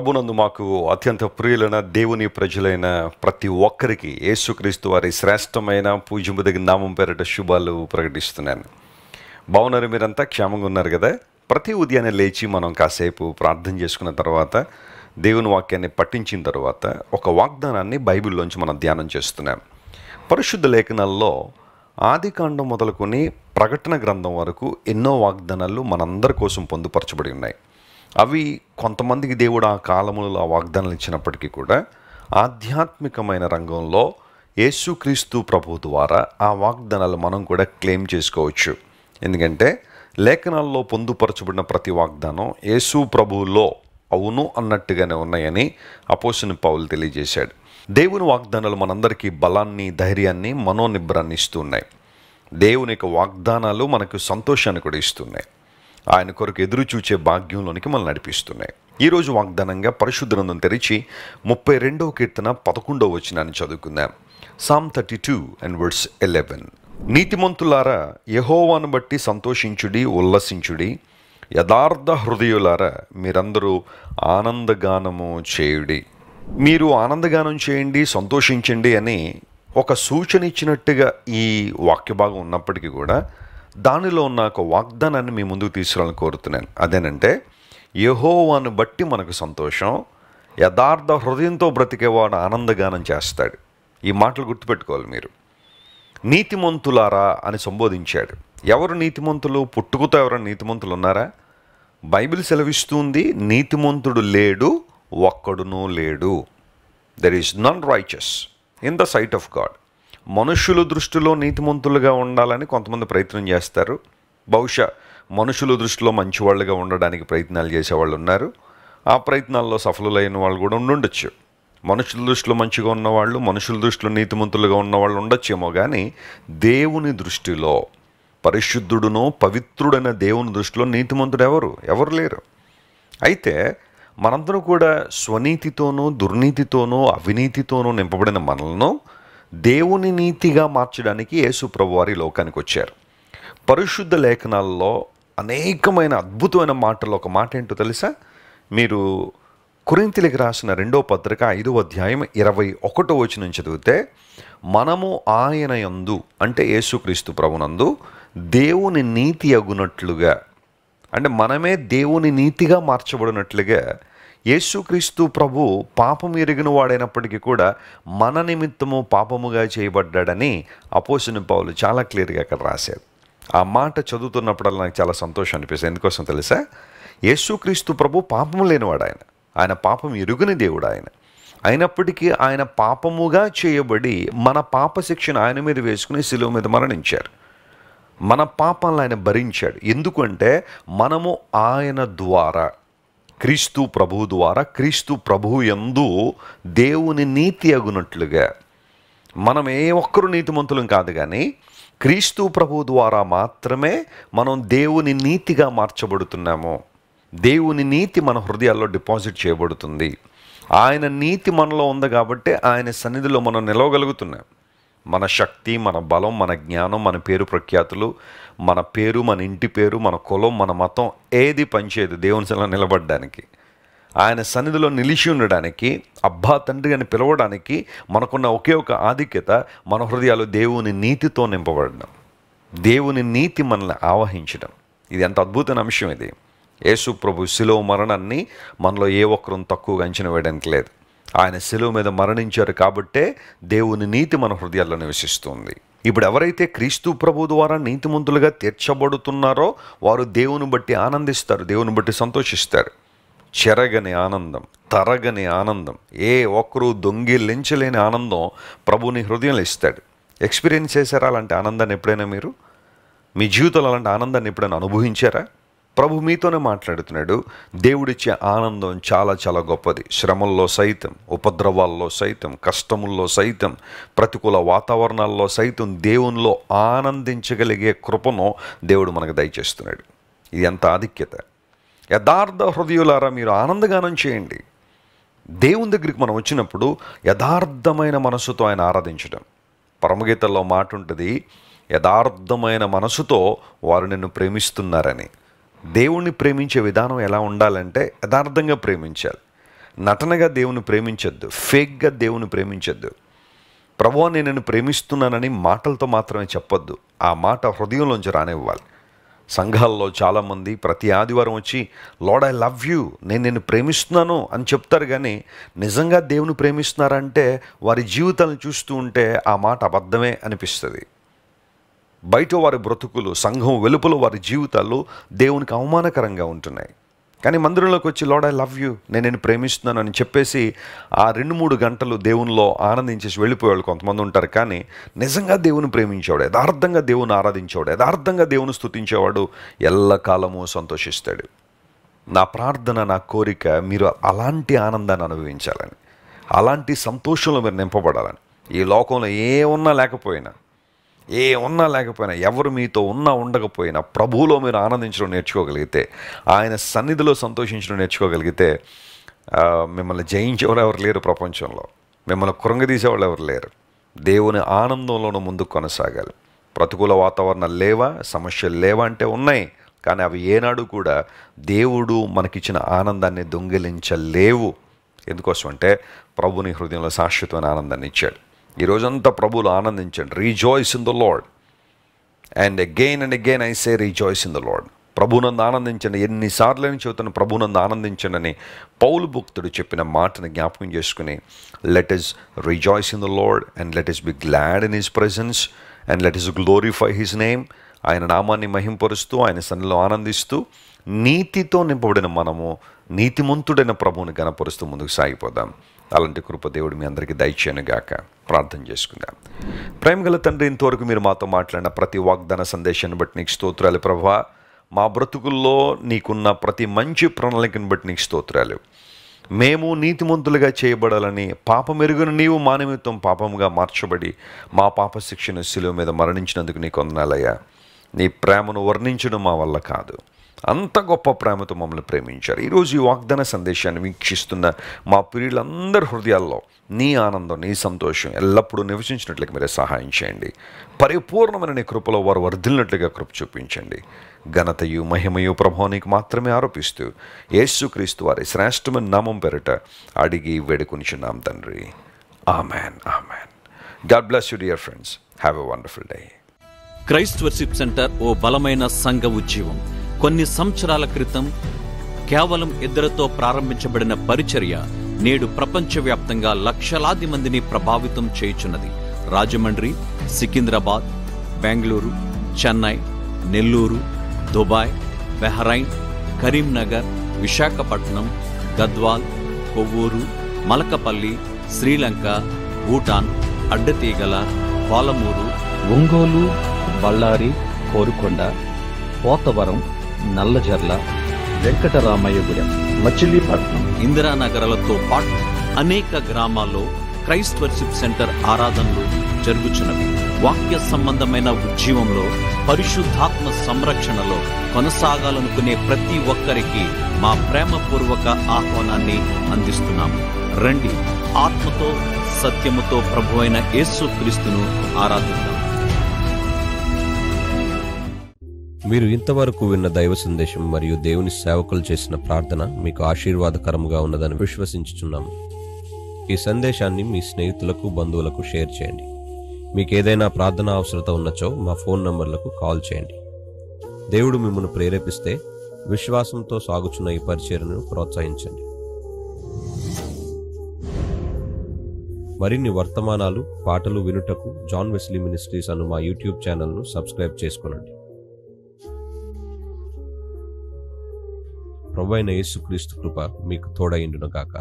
ప్రభునందు మాకు అత్యంత ప్రియులైన దేవుని ప్రజలైన ప్రతి ఒక్కరికి యేసుక్రీస్తు వారి శ్రేష్టమైన పూజ్యముదగిన నామం పేరిట శుభాలు ప్రకటిస్తున్నాను. బాగున్నారు? మీరంతా క్షేమంగా ఉన్నారు కదా? ప్రతి ఉదయాన్నే లేచి మనం కాసేపు ప్రార్థన చేసుకున్న తర్వాత దేవుని వాక్యాన్ని పఠించిన తర్వాత ఒక వాగ్దానాన్ని బైబిల్లోంచి మనం ధ్యానం చేస్తున్నాం. పరిశుద్ధ లేఖనాల్లో ఆదికాండం మొదలుకొని ప్రకటన గ్రంథం వరకు ఎన్నో వాగ్దానాలు మనందరి కోసం పొందుపరచబడి ఉన్నాయి. అవి కొంతమందికి దేవుడు ఆ కాలములలో ఆ వాగ్దానాలు ఇచ్చినప్పటికీ కూడా ఆధ్యాత్మికమైన రంగంలో యేసుక్రీస్తు ప్రభు ద్వారా ఆ వాగ్దానాలు మనం కూడా క్లెయిమ్ చేసుకోవచ్చు. ఎందుకంటే లేఖనాల్లో పొందుపరచబడిన ప్రతి వాగ్దానం యేసు ప్రభువులో అవును అన్నట్టుగానే ఉన్నాయని అపోస్తలుడైన పౌలు తెలియజేశాడు. దేవుని వాగ్దానాలు మనందరికీ బలాన్ని, ధైర్యాన్ని, మనోనిబ్బరాన్ని ఇస్తున్నాయి. దేవుని యొక్క వాగ్దానాలు మనకు సంతోషాన్ని కూడా ఇస్తున్నాయి. ఆయన కొరకు ఎదురు చూచే భాగ్యంలోనికి మనం నడిపిస్తున్నాయి. ఈరోజు వాగ్దానంగా పరిశుద్ధ గ్రంథం తెరిచి 32వ కీర్తన 11వ వచనాన్ని చదువుకుందాం. Psalm 32 and verse 11. నీతిమంతులారా యెహోవాను బట్టి సంతోషించుడి, ఉల్లసించుడి. యథార్థ హృదయులారా మీరందరూ ఆనందగానము చేయుడి. మీరు ఆనందగానం చేయండి, సంతోషించండి అని ఒక సూచన ఇచ్చినట్టుగా ఈ వాక్య భాగం ఉన్నప్పటికీ కూడా దానిలో ఉన్న ఒక వాగ్దానాన్ని మీ ముందుకు తీసుకురావాలని కోరుతున్నాను. అదేనంటే యెహోవాను బట్టి మనకు సంతోషం, యథార్థ హృదయంతో బ్రతికేవాడు ఆనందగానం చేస్తాడు. ఈ మాటలు గుర్తుపెట్టుకోవాలి మీరు. నీతిమంతులారా అని సంబోధించాడు. ఎవరు నీతిమంతులు? పుట్టుకతో ఎవరైనా నీతిమంతులు ఉన్నారా? బైబిల్ సెలవిస్తుంది, నీతిమంతుడు లేడు, ఒక్కడునూ లేడు. There is none righteous in the sight of God. మనుషుల దృష్టిలో నీతిమంతులుగా ఉండాలని కొంతమంది ప్రయత్నం చేస్తారు. బహుశా మనుషుల దృష్టిలో మంచివాళ్ళుగా ఉండడానికి ప్రయత్నాలు చేసేవాళ్ళు ఉన్నారు. ఆ ప్రయత్నాల్లో సఫలులైన వాళ్ళు కూడా ఉండొచ్చు. మనుషుల దృష్టిలో మంచిగా ఉన్నవాళ్ళు, మనుషుల దృష్టిలో నీతిమంతులుగా ఉన్నవాళ్ళు ఉండొచ్చేమో, కానీ దేవుని దృష్టిలో, పరిశుద్ధుడునో పవిత్రుడైన దేవుని దృష్టిలో నీతిమంతుడు ఎవరు లేరు. అయితే మనందరం కూడా స్వనీతితోనూ, దుర్నీతితోనూ, అవినీతితోనూ నింపబడిన మనలను దేవుని నీతిగా మార్చడానికి యేసు ప్రభు వారి లోకానికి వచ్చారు. పరిశుద్ధ లేఖనాల్లో అనేకమైన అద్భుతమైన మాటలు. ఒక మాట ఏంటో తెలుసా? మీరు కొరింథీయులకు రాసిన 2వ పత్రిక 5వ అధ్యాయం 21వ వచనం చదివితే, మనము ఆయన యందు అంటే యేసుక్రీస్తు ప్రభునందు దేవుని నీతి అగునట్లుగా, అంటే మనమే దేవుని నీతిగా మార్చబడినట్లుగా యేసుక్రీస్తు ప్రభు పాపం ఎరిగిన వాడైనప్పటికీ కూడా మన నిమిత్తము పాపముగా చేయబడ్డాడని అపోస్తలుడైన పౌలు చాలా క్లియర్గా అక్కడ రాశాడు. ఆ మాట చదువుతున్నప్పుడల్లా నాకు చాలా సంతోషం అనిపిస్తుంది. ఎందుకోసం తెలుసా? యేసుక్రీస్తు ప్రభు పాపము లేనివాడు. ఆయన పాపం ఎరుగని దేవుడు. అయినప్పటికీ ఆయన పాపముగా చేయబడి మన పాప శిక్షను ఆయన మీద వేసుకుని శిలువ మీద మరణించారు. మన పాపాలను ఆయన భరించాడు. ఎందుకంటే మనము ఆయన ద్వారా, క్రీస్తు ప్రభువు ద్వారా, క్రీస్తు ప్రభువు యందు దేవుని నీతి అగునట్లుగా, మనం ఏ ఒక్కరు నీతిమంతులం కాదు, కానీ క్రీస్తు ప్రభువు ద్వారా మాత్రమే మనం దేవుని నీతిగా మార్చబడుతున్నాము. దేవుని నీతి మన హృదయాల్లో డిపాజిట్ చేయబడుతుంది. ఆయన నీతి మనలో ఉంది కాబట్టి ఆయన సన్నిధిలో మనం నిలవగలుగుతున్నాం. మన శక్తి, మన బలం, మన జ్ఞానం, మన పేరు ప్రఖ్యాతులు, మన పేరు, మన ఇంటి పేరు, మన కులం, మన మతం ఏది పనిచేయదు దేవుని సన్నిధిలో నిలబడడానికి. ఆయన సన్నిధిలో నిలిచి ఉండడానికి, అబ్బా తండ్రి అని పిలవడానికి మనకున్న ఒకే ఒక ఆధిక్యత, మన హృదయాలు దేవుని నీతితో నింపబడడం, దేవుని నీతి మనల్ని ఆవహించడం. ఇది ఎంత అద్భుతమైన అంశం ఇది. యేసు ప్రభు శిలువ మరణాన్ని మనలో ఏ ఒక్కరూ తక్కువగా అంచనా వేయడానికి లేదు. ఆయన శిలువ మీద మరణించారు కాబట్టే దేవుని నీతి మన హృదయాల్లో నివసిస్తుంది. ఇప్పుడు ఎవరైతే క్రీస్తు ప్రభు ద్వారా నీతిమంతులుగా తీర్చబడుతున్నారో వారు దేవుని బట్టి ఆనందిస్తారు, దేవుని బట్టి సంతోషిస్తారు. చెరగని ఆనందం, తరగని ఆనందం, ఏ ఒక్కరూ దొంగిలించలేని ఆనందం ప్రభుని హృదయంలో ఇస్తాడు. ఎక్స్పీరియన్స్ చేశారా అలాంటి ఆనందాన్ని? ఎప్పుడైనా మీరు మీ జీవితంలో అలాంటి ఆనందాన్ని ఎప్పుడైనా అనుభవించారా? ప్రభు మీతోనే మాట్లాడుతున్నాడు. దేవుడిచ్చే ఆనందం చాలా చాలా గొప్పది. శ్రమల్లో సైతం, ఉపద్రవాల్లో సైతం, కష్టముల్లో సైతం, ప్రతికూల వాతావరణాల్లో సైతం దేవునిలో ఆనందించగలిగే కృపను దేవుడు మనకు దయచేస్తున్నాడు. ఇది ఎంత ఆధిక్యత! యథార్థ హృదయులారా మీరు ఆనందగానం చేయండి. దేవుని దగ్గరికి మనం వచ్చినప్పుడు యథార్థమైన మనసుతో ఆయన ఆరాధించడం. పరమగీతల్లో మాట ఉంటుంది, యథార్థమైన మనసుతో వారు నిన్ను ప్రేమిస్తున్నారని. దేవుణ్ణి ప్రేమించే విధానం ఎలా ఉండాలంటే యథార్థంగా ప్రేమించాలి. నటనగా దేవుని ప్రేమించొద్దు, ఫేక్గా దేవుని ప్రేమించొద్దు. ప్రభువా నేను నిన్ను ప్రేమిస్తున్నానని మాటలతో మాత్రమే చెప్పొద్దు, ఆ మాట హృదయంలోంచి రానివ్వాలి. సంఘాల్లో చాలామంది ప్రతి ఆదివారం వచ్చి లార్డ్ ఐ లవ్ యూ, నేను నిన్ను ప్రేమిస్తున్నాను అని చెప్తారు, కానీ నిజంగా దేవుని ప్రేమిస్తున్నారంటే వారి జీవితాలను చూస్తూ ఉంటే ఆ మాట అబద్ధమే అనిపిస్తుంది. బయట వారి బ్రతుకులు, సంఘం వెలుపల వారి జీవితాలు దేవునికి అవమానకరంగా ఉంటున్నాయి. కానీ మందిరంలోకి వచ్చి లార్డ్ ఐ లవ్ యూ, నేను నిన్ను ప్రేమిస్తున్నాను అని చెప్పేసి ఆ 2-3 గంటలు దేవునిలో ఆనందించేసి వెళ్ళిపోయేవాళ్ళు కొంతమంది ఉంటారు. కానీ నిజంగా దేవుని ప్రేమించేవాడు, యథార్థంగా దేవుని ఆరాధించేవాడు, యథార్థంగా దేవుని స్తుతించేవాడు ఎల్లకాలము సంతోషిస్తాడు. నా ప్రార్థన, నా కోరిక మీరు అలాంటి ఆనందాన్ని అనుభవించాలని, అలాంటి సంతోషంలో మీరు నింపబడాలని. ఈ లోకంలో ఏమున్నా లేకపోయినా ఎవరు మీతో ఉన్నా ఉండకపోయినా ప్రభువులో మీరు ఆనందించడం నేర్చుకోగలిగితే, ఆయన సన్నిధిలో సంతోషించడం నేర్చుకోగలిగితే మిమ్మల్ని జయించేవాళ్ళు ఎవరు లేరు ప్రపంచంలో, మిమ్మల్ని కృంగదీసేవాళ్ళు ఎవరు లేరు. దేవుని ఆనందంలోనూ ముందుకు కొనసాగాలి. ప్రతికూల వాతావరణాలు లేవా, సమస్యలు లేవా అంటే ఉన్నాయి, కానీ అవి ఏనాడు కూడా దేవుడు మనకిచ్చిన ఆనందాన్ని దొంగిలించలేవు. ఎందుకోసం అంటే ప్రభుని హృదయంలో శాశ్వతమైన ఆనందాన్ని ఇచ్చాడు. ఈ రోజంతా ప్రభువులో ఆనందించండి. Rejoice in the lord. And again I say rejoice in the lord. ప్రభునందు ఆనందించండి. ఎన్నిసార్లు అని చెబుతాను ప్రభునందు ఆనందించండి అని పౌలు భక్తుడు చెప్పిన మాటను జ్ఞాపకం చేసుకుని let us rejoice in the lord and let us B glad in his presence and let us glorify his name. ఆయన నామాన్ని మహింపరుస్తూ, ఆయన సన్నిధిలో ఆనందిస్తూ, నీతితో నింపబడిన మనము నీతిమంతుడైన ప్రభువుని గణపరుస్తూ ముందుకు సాగిపోదాం. అలాంటి కృప దేవుడు మీ అందరికీ దయచేయనుగాక. ప్రార్థన చేసుకుందాం. ప్రేమగల తండ్రి, ఇంతవరకు మీరు మాతో మాట్లాడిన ప్రతి వాగ్దాన సందేశాన్ని బట్టి నీకు స్తోత్రాలు ప్రభువా. మా బ్రతుకుల్లో నీకున్న ప్రతి మంచి ప్రణాళికను బట్టి నీకు స్తోత్రాలు. మేము నీతిమంతులుగా చేయబడాలని పాపమెరుగున నీవు మా నిమిత్తం పాపముగా మార్చబడి మా పాప శిక్షను శిలువ మీద మరణించినందుకు నీకు వందనాలయ్యా. నీ ప్రేమను వర్ణించడం మా వల్ల కాదు, అంత గొప్ప ప్రేమతో మమ్మల్ని ప్రేమించారు. ఈరోజు ఈ వాగ్దాన సందేశాన్ని వీక్షిస్తున్న మా ప్రియులందరి హృదయాల్లో నీ ఆనందం, నీ సంతోషం ఎల్లప్పుడూ నివసించినట్లుగా మీరే సహాయం చేయండి. పరిపూర్ణమైన నీ కృపలో వారు వర్ధిల్లినట్లుగా కృప చూపించండి. ఘనతయు మహిమయు ప్రభావానికి మాత్రమే ఆరోపిస్తూ యేసుక్రీస్తు వారి శ్రేష్టమైన నామం పేరిట అడిగి వేడుకొనిచున్నాం తండ్రి. Amen, amen. God bless you dear friends. Have a wonderful day. Christ worship center ఓ బలమైన సంఘ ఉజ్జీవం. కొన్ని సంవత్సరాల క్రితం కేవలం 2తో ప్రారంభించబడిన పరిచర్య నేడు ప్రపంచవ్యాప్తంగా లక్షలాది మందిని ప్రభావితం చేయుచున్నది. రాజమండ్రి, సికింద్రాబాద్, బెంగళూరు, చెన్నై, నెల్లూరు, దుబాయ్, బెహ్రైన్, కరీంనగర్, విశాఖపట్నం, గద్వాల్, కొవ్వూరు, మలకపల్లి, శ్రీలంక, భూటాన్, అడ్డతీగల, పాలమూరు, ఒంగోలు, బళ్ళారి, కోరుకొండ, పోతవరం, నల్లజర్ల, వెంకటరామయ్యగూడెం, మచిలీపట్నం, ఇందిరానగర్లతో పాటు అనేక గ్రామాల్లో క్రైస్ట్ వర్షిప్ సెంటర్ ఆరాధనలు జరుగుచున్నవి. వాక్య సంబంధమైన ఉజ్జీవంలో, పరిశుద్ధాత్మ సంరక్షణలో కొనసాగాలనుకునే ప్రతి ఒక్కరికి మా ప్రేమపూర్వక ఆహ్వానాన్ని అందిస్తున్నాము. రండి, ఆత్మతో సత్యముతో ప్రభువైన యేసుక్రీస్తును ఆరాధిద్దాం. మీరు ఇంతవరకు విన్న దైవ సందేశం మరియు దేవుని సేవకులు చేసిన ప్రార్థన మీకు ఆశీర్వాదకరముగా ఉన్నదని విశ్వసించుచున్నాము. ఈ సందేశాన్ని మీ స్నేహితులకు, బంధువులకు షేర్ చేయండి. మీకు ఏదైనా ప్రార్థన అవసరత ఉన్నచో మా ఫోన్ నంబర్లకు కాల్ చేయండి. దేవుడు మిమ్మల్ని ప్రేరేపిస్తే విశ్వాసంతో సాగుచున్న ఈ పరిచర్యను ప్రోత్సహించండి. మరిన్ని వర్తమానాలు, పాటలు వినుటకు జాన్ వెస్లీ మినిస్ట్రీస్ అను మా యూట్యూబ్ ఛానల్ను సబ్స్క్రైబ్ చేసుకొనండి. ప్రభువైన యేసుక్రీస్తు కృప మీకు తోడైండును గాక.